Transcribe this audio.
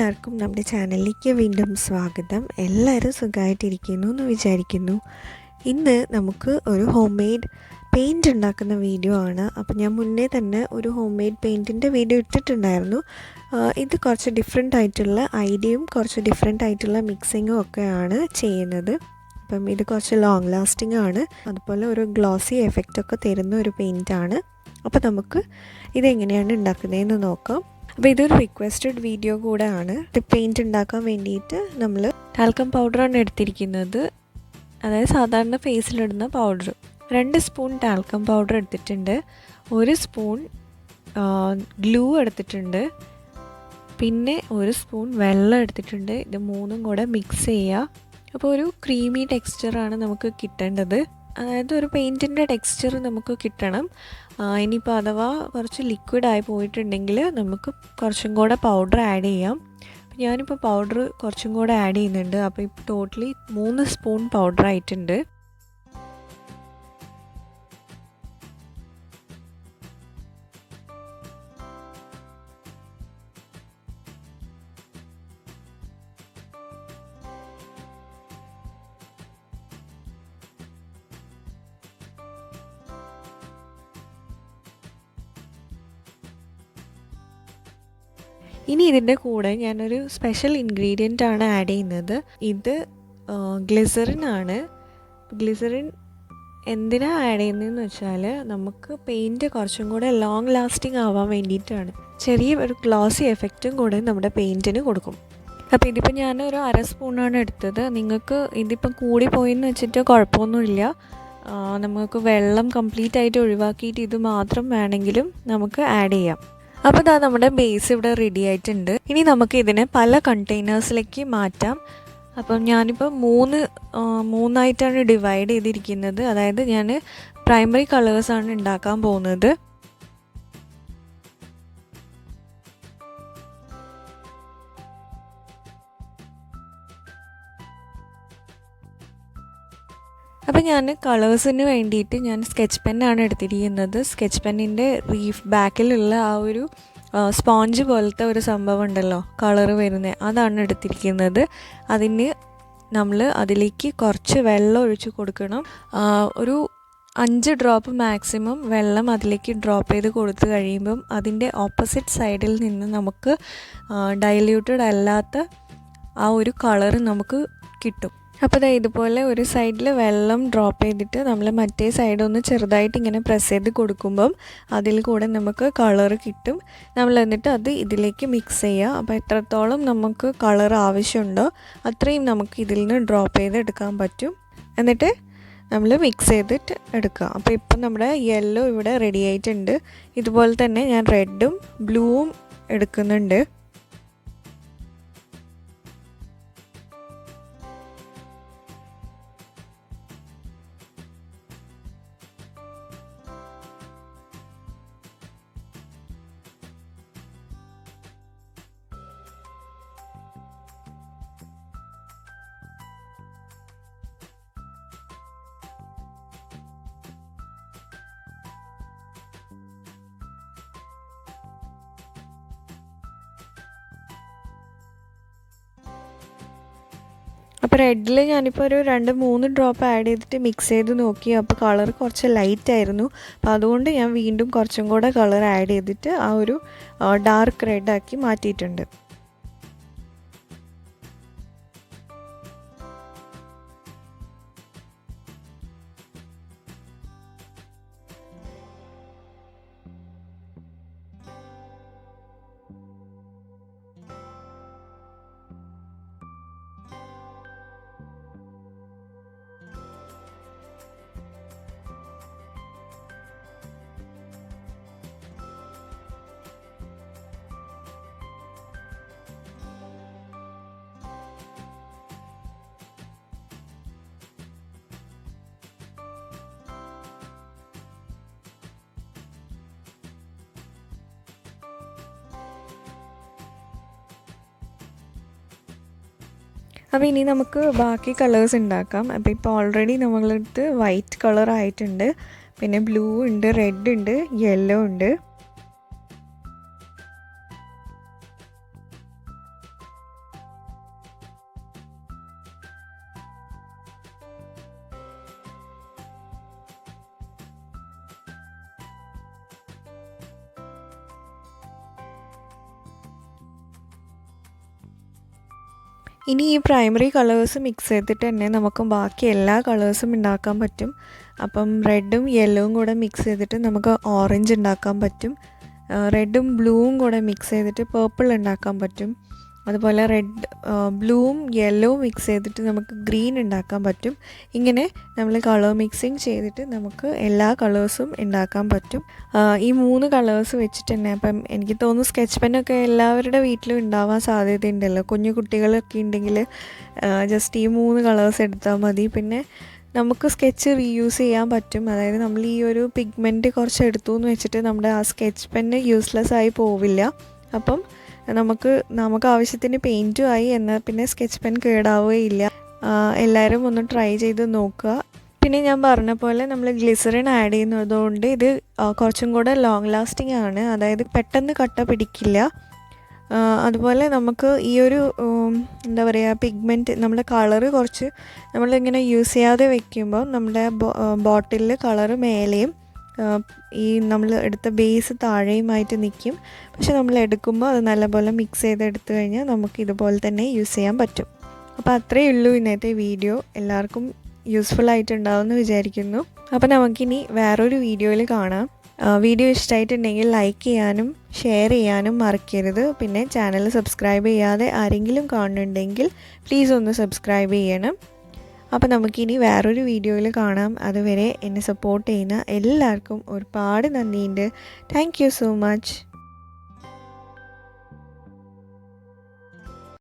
എല്ലാവർക്കും നമ്മുടെ ചാനലിലേക്ക് വീണ്ടും സ്വാഗതം. എല്ലാവരും സുഖമായിട്ടിരിക്കുന്നു എന്ന് വിചാരിക്കുന്നു. ഇന്ന് നമുക്ക് ഒരു ഹോം മെയ്ഡ് പെയിൻറ്റ് ഉണ്ടാക്കുന്ന വീഡിയോ ആണ്. അപ്പോൾ ഞാൻ മുന്നേ തന്നെ ഒരു ഹോം മെയ്ഡ് പെയിൻറ്റിൻ്റെ വീഡിയോ ഇട്ടിട്ടുണ്ടായിരുന്നു. ഇത് കുറച്ച് ഡിഫറെൻ്റ് ആയിട്ടുള്ള ഐഡിയയും കുറച്ച് ഡിഫറെൻ്റ് ആയിട്ടുള്ള മിക്സിങ്ങും ഒക്കെയാണ് ചെയ്യുന്നത്. അപ്പം ഇത് കുറച്ച് ലോങ് ലാസ്റ്റിംഗ് ആണ്, അതുപോലെ ഒരു ഗ്ലോസി എഫക്റ്റൊക്കെ തരുന്ന ഒരു പെയിൻറ്റാണ്. അപ്പോൾ നമുക്ക് ഇതെങ്ങനെയാണ് ഉണ്ടാക്കുന്നതെന്ന് നോക്കാം. അപ്പോൾ ഇതൊരു റിക്വസ്റ്റഡ് വീഡിയോ കൂടെ ആണ്. ഇത് പെയിൻറ്റ് ഉണ്ടാക്കാൻ വേണ്ടിയിട്ട് നമ്മൾ ടാൽക്കം പൗഡറാണ് എടുത്തിരിക്കുന്നത്, അതായത് സാധാരണ ഫേസിലിടുന്ന പൗഡർ. 2 സ്പൂൺ ടാൽക്കം പൗഡർ എടുത്തിട്ടുണ്ട്, 1 സ്പൂൺ ഗ്ലൂ എടുത്തിട്ടുണ്ട്, പിന്നെ 1 സ്പൂൺ വെള്ളം എടുത്തിട്ടുണ്ട്. ഇത് മൂന്നും കൂടെ മിക്സ് ചെയ്യുക. അപ്പോൾ ഒരു ക്രീമി ടെക്സ്ചറാണ് നമുക്ക് കിട്ടേണ്ടത്, അതായത് ഒരു പെയിൻറ്റിൻ്റെ ടെക്സ്ചർ നമുക്ക് കിട്ടണം. ഇനിയിപ്പോൾ അഥവാ കുറച്ച് ലിക്വിഡായി പോയിട്ടുണ്ടെങ്കിൽ നമുക്ക് കുറച്ചും കൂടെ പൗഡർ ആഡ് ചെയ്യാം. അപ്പോൾ ഞാനിപ്പോൾ പൗഡർ കുറച്ചും കൂടെ ആഡ് ചെയ്യുന്നുണ്ട്. അപ്പോൾ ഇപ്പോൾ ടോട്ടലി 3 സ്പൂൺ പൗഡർ ആയിട്ടുണ്ട്. ഇനി ഇതിൻ്റെ കൂടെ ഞാനൊരു സ്പെഷ്യൽ ഇൻഗ്രീഡിയൻ്റ് ആണ് ആഡ് ചെയ്യുന്നത്. ഇത് ഗ്ലിസറിൻ ആണ്. ഗ്ലിസറിൻ എന്തിനാണ് ആഡ് ചെയ്യുന്നതെന്ന് വെച്ചാൽ നമുക്ക് പെയിൻറ്റ് കുറച്ചും കൂടെ ലോങ് ലാസ്റ്റിംഗ് ആവാൻ വേണ്ടിയിട്ടാണ്. ചെറിയ ഒരു ഗ്ലോസി എഫക്റ്റും കൂടെ നമ്മുടെ പെയിൻറ്റിന് കൊടുക്കും. അപ്പോൾ ഇതിപ്പോൾ ഞാനൊരു 1/2 സ്പൂണാണ് എടുത്തത്. നിങ്ങൾക്ക് ഇതിപ്പം കൂടിപ്പോയെന്ന് വെച്ചിട്ട് കുഴപ്പമൊന്നുമില്ല. നമുക്ക് വെള്ളം കംപ്ലീറ്റ് ആയിട്ട് ഒഴിവാക്കിയിട്ട് ഇത് മാത്രം വേണമെങ്കിലും നമുക്ക് ആഡ് ചെയ്യാം. അപ്പോൾ ഇതാ നമ്മുടെ ബേസ് ഇവിടെ റെഡി ആയിട്ടുണ്ട്. ഇനി നമുക്ക് ഇതിനെ പല കണ്ടെയ്നേഴ്സിലേക്ക് മാറ്റാം. അപ്പം ഞാനിപ്പോൾ മൂന്നായിട്ടാണ് ഡിവൈഡ് ചെയ്തിരിക്കുന്നത്. അതായത് ഞാൻ പ്രൈമറി കളേഴ്സാണ് ഉണ്ടാക്കാൻ പോകുന്നത്. അപ്പോൾ ഞാൻ കളേഴ്സിന് വേണ്ടിയിട്ട് ഞാൻ സ്കെച്ച് പെന്നാണ് എടുത്തിരിക്കുന്നത്. സ്കെച്ച് പെന്നിൻ്റെ ബാക്കിലുള്ള ആ ഒരു സ്പോഞ്ച് പോലത്തെ ഒരു സംഭവം ഉണ്ടല്ലോ, കളറ് വരുന്നത്, അതാണ് എടുത്തിരിക്കുന്നത്. അതിന് നമ്മൾ അതിലേക്ക് കുറച്ച് വെള്ളം ഒഴിച്ച് കൊടുക്കണം. ഒരു 5 ഡ്രോപ്പ് മാക്സിമം വെള്ളം അതിലേക്ക് ഡ്രോപ്പ് ചെയ്ത് കൊടുത്തു കഴിയുമ്പം അതിൻ്റെ ഓപ്പോസിറ്റ് സൈഡിൽ നിന്ന് നമുക്ക് ഡൈല്യൂട്ടഡ് അല്ലാത്ത ആ ഒരു കളറ് നമുക്ക് കിട്ടും. അപ്പോൾ ഇതുപോലെ ഒരു സൈഡിൽ വെള്ളം ഡ്രോപ്പ് ചെയ്തിട്ട് നമ്മൾ മറ്റേ സൈഡ് ഒന്ന് ചെറുതായിട്ട് ഇങ്ങനെ പ്രസ് ചെയ്ത് കൊടുക്കുമ്പം അതിൽ കൂടെ നമുക്ക് കളർ കിട്ടും. നമ്മൾ എന്നിട്ട് അത് ഇതിലേക്ക് മിക്സ് ചെയ്യുക. അപ്പോൾ എത്രത്തോളം നമുക്ക് കളർ ആവശ്യമുണ്ടോ അത്രയും നമുക്ക് ഇതിൽ നിന്ന് ഡ്രോപ്പ് ചെയ്ത് എടുക്കാൻ പറ്റും. എന്നിട്ട് നമ്മൾ മിക്സ് ചെയ്തിട്ട് എടുക്കുക. അപ്പോൾ ഇപ്പം നമ്മുടെ യെല്ലോ ഇവിടെ റെഡി ആയിട്ടുണ്ട്. ഇതുപോലെ തന്നെ ഞാൻ റെഡും ബ്ലൂവും എടുക്കുന്നുണ്ട്. അപ്പോൾ റെഡിൽ ഞാനിപ്പോൾ ഒരു 2-3 ഡ്രോപ്പ് ആഡ് ചെയ്തിട്ട് മിക്സ് ചെയ്ത് നോക്കി. അപ്പോൾ കളർ കുറച്ച് ലൈറ്റ് ആയിരുന്നു. അപ്പോൾ അതുകൊണ്ട് ഞാൻ വീണ്ടും കുറച്ചും കൂടെ കളർ ആഡ് ചെയ്തിട്ട് ആ ഒരു ഡാർക്ക് റെഡാക്കി മാറ്റിയിട്ടുണ്ട്. അപ്പോൾ ഇനി നമുക്ക് ബാക്കി കളേഴ്സ് ഉണ്ടാക്കാം. അപ്പോൾ ഇപ്പോൾ ഓൾറെഡി നമ്മളടുത്ത് വൈറ്റ് കളർ ആയിട്ടുണ്ട്, പിന്നെ ബ്ലൂ ഉണ്ട്, റെഡ് ഉണ്ട്, യെല്ലോ ഉണ്ട്. ഇനി ഈ പ്രൈമറി കളേഴ്സ് മിക്സ് ചെയ്തിട്ട് തന്നെ നമുക്ക് ബാക്കി എല്ലാ കളേഴ്സും ഉണ്ടാക്കാൻ പറ്റും. അപ്പം റെഡും യെല്ലോവും കൂടെ മിക്സ് ചെയ്തിട്ട് നമുക്ക് ഓറഞ്ച് ഉണ്ടാക്കാൻ പറ്റും. റെഡും ബ്ലൂവും കൂടെ മിക്സ് ചെയ്തിട്ട് പേർപ്പിൾ ഉണ്ടാക്കാൻ പറ്റും. അതുപോലെ ബ്ലൂവും യെല്ലോവും മിക്സ് ചെയ്തിട്ട് നമുക്ക് ഗ്രീൻ ഉണ്ടാക്കാൻ പറ്റും. ഇങ്ങനെ നമ്മൾ കളർ മിക്സിങ് ചെയ്തിട്ട് നമുക്ക് എല്ലാ കളേഴ്സും ഉണ്ടാക്കാൻ പറ്റും. ഈ 3 കളേഴ്സ് വെച്ചിട്ട് തന്നെ അപ്പം എനിക്ക് തോന്നുന്നു സ്കെച്ച് പെന്നൊക്കെ എല്ലാവരുടെ വീട്ടിലും ഉണ്ടാവാൻ സാധ്യതയുണ്ടല്ലോ. കുഞ്ഞു കുട്ടികളൊക്കെ ഉണ്ടെങ്കിൽ ജസ്റ്റ് ഈ 3 കളേഴ്സ് എടുത്താൽ മതി. പിന്നെ നമുക്ക് സ്കെച്ച് റീയൂസ് ചെയ്യാൻ പറ്റും. അതായത് നമ്മൾ ഈ ഒരു പിഗ്മെൻറ്റ് കുറച്ച് എടുത്തു എന്ന് വെച്ചിട്ട് നമ്മുടെ ആ സ്കെച്ച് പെന്ന് യൂസ്ലെസ് ആയി പോവില്ല. അപ്പം നമുക്ക് ആവശ്യത്തിന് പെയിൻറ്റും ആയി, എന്നാൽ പിന്നെ സ്കെച്ച് പെൻ കേടാവുകയില്ല. എല്ലാവരും ഒന്ന് ട്രൈ ചെയ്ത് നോക്കുക. പിന്നെ ഞാൻ പറഞ്ഞ പോലെ നമ്മൾ ഗ്ലിസറിൻ ആഡ് ചെയ്യുന്നതുകൊണ്ട് ഇത് കുറച്ചും കൂടെ ലോങ് ലാസ്റ്റിംഗ് ആണ്. അതായത് പെട്ടെന്ന് കട്ട പിടിക്കില്ല. അതുപോലെ നമുക്ക് ഈ ഒരു എന്താ പറയുക പിഗ്മെൻറ്റ് നമ്മുടെ കളറ് കുറച്ച് നമ്മളിങ്ങനെ യൂസ് ചെയ്യാതെ വെക്കുമ്പോൾ നമ്മുടെ ബോട്ടിലിൽ കളറ് മേലെയും ഈ നമ്മൾ എടുത്ത ബേസ് താഴെയുമായിട്ട് നിൽക്കും. പക്ഷെ നമ്മൾ എടുക്കുമ്പോൾ അത് നല്ലപോലെ മിക്സ് ചെയ്ത് എടുത്തു കഴിഞ്ഞാൽ നമുക്ക് ഇതുപോലെ തന്നെ യൂസ് ചെയ്യാൻ പറ്റും. അപ്പോൾ അത്രയേ ഉള്ളൂ ഇന്നത്തെ വീഡിയോ. എല്ലാവർക്കും യൂസ്ഫുൾ ആയിട്ടുണ്ടാവുമെന്ന് വിചാരിക്കുന്നു. അപ്പോൾ നമുക്കിനി വേറൊരു വീഡിയോയിൽ കാണാം. വീഡിയോ ഇഷ്ടമായിട്ടുണ്ടെങ്കിൽ ലൈക്ക് ചെയ്യാനും ഷെയർ ചെയ്യാനും മറക്കരുത്. പിന്നെ ചാനൽ സബ്സ്ക്രൈബ് ചെയ്യാതെ ആരെങ്കിലും കാണുന്നുണ്ടെങ്കിൽ പ്ലീസ് ഒന്ന് സബ്സ്ക്രൈബ് ചെയ്യണം. അപ്പോൾ നമുക്കിനി വേറൊരു വീഡിയോയിൽ കാണാം. അതുവരെ എന്നെ സപ്പോർട്ട് ചെയ്യുന്ന എല്ലാവർക്കും ഒരുപാട് നന്ദിയുണ്ട്. Thank you so much.